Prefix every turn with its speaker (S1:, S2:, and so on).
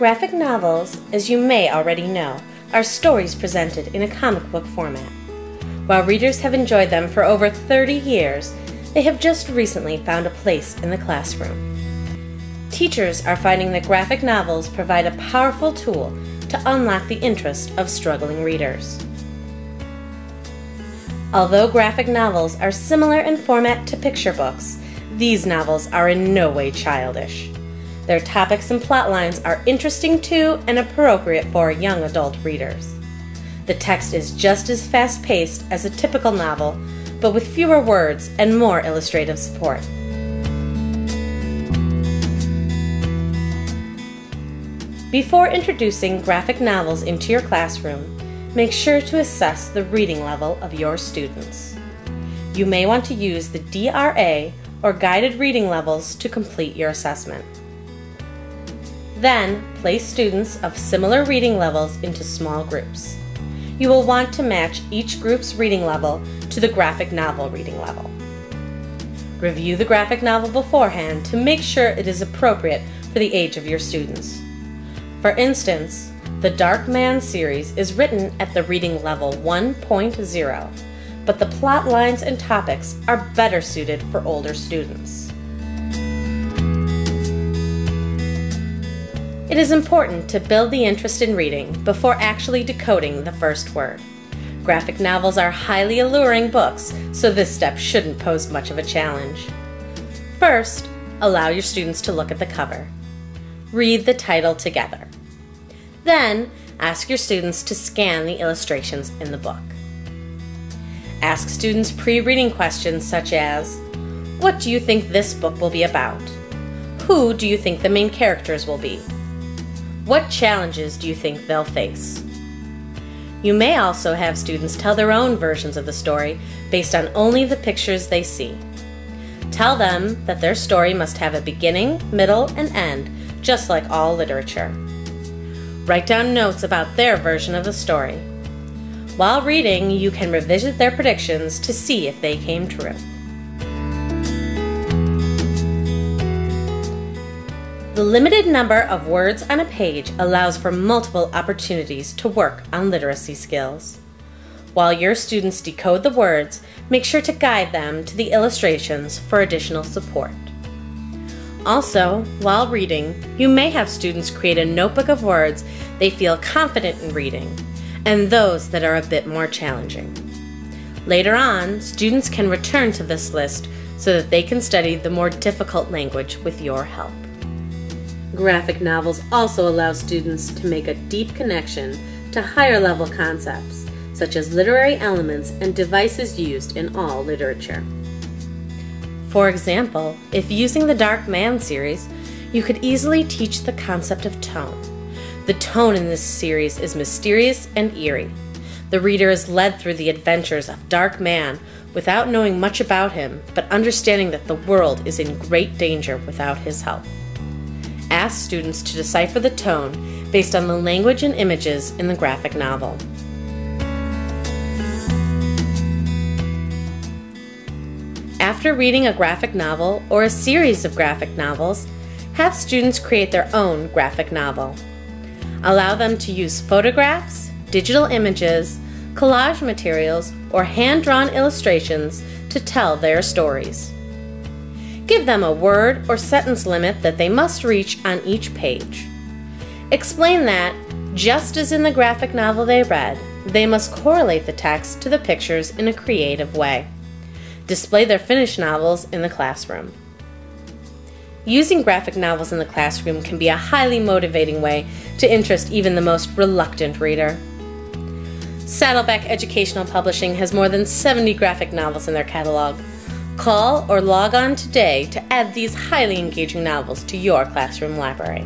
S1: Graphic novels, as you may already know, are stories presented in a comic book format. While readers have enjoyed them for over 30 years, they have just recently found a place in the classroom. Teachers are finding that graphic novels provide a powerful tool to unlock the interest of struggling readers. Although graphic novels are similar in format to picture books, these novels are in no way childish. Their topics and plot lines are interesting to and appropriate for young adult readers. The text is just as fast-paced as a typical novel, but with fewer words and more illustrative support. Before introducing graphic novels into your classroom, make sure to assess the reading level of your students. You may want to use the DRA or guided reading levels to complete your assessment. Then, place students of similar reading levels into small groups. You will want to match each group's reading level to the graphic novel reading level. Review the graphic novel beforehand to make sure it is appropriate for the age of your students. For instance, the Dark Man series is written at the reading level 1.0, but the plot lines and topics are better suited for older students. It is important to build the interest in reading before actually decoding the first word. Graphic novels are highly alluring books, so this step shouldn't pose much of a challenge. First, allow your students to look at the cover. Read the title together. Then, ask your students to scan the illustrations in the book. Ask students pre-reading questions such as, what do you think this book will be about? Who do you think the main characters will be? What challenges do you think they'll face? You may also have students tell their own versions of the story based on only the pictures they see. Tell them that their story must have a beginning, middle, and end, just like all literature. Write down notes about their version of the story. While reading, you can revisit their predictions to see if they came true. The limited number of words on a page allows for multiple opportunities to work on literacy skills. While your students decode the words, make sure to guide them to the illustrations for additional support. Also, while reading, you may have students create a notebook of words they feel confident in reading, and those that are a bit more challenging. Later on, students can return to this list so that they can study the more difficult language with your help. Graphic novels also allow students to make a deep connection to higher level concepts, such as literary elements and devices used in all literature. For example, if using the Dark Man series, you could easily teach the concept of tone. The tone in this series is mysterious and eerie. The reader is led through the adventures of Dark Man without knowing much about him, but understanding that the world is in great danger without his help. Ask students to decipher the tone based on the language and images in the graphic novel. After reading a graphic novel or a series of graphic novels, have students create their own graphic novel. Allow them to use photographs, digital images, collage materials, or hand-drawn illustrations to tell their stories. Give them a word or sentence limit that they must reach on each page. Explain that, just as in the graphic novel they read, they must correlate the text to the pictures in a creative way. Display their finished novels in the classroom. Using graphic novels in the classroom can be a highly motivating way to interest even the most reluctant reader. Saddleback Educational Publishing has more than 70 graphic novels in their catalog. Call or log on today to add these highly engaging novels to your classroom library.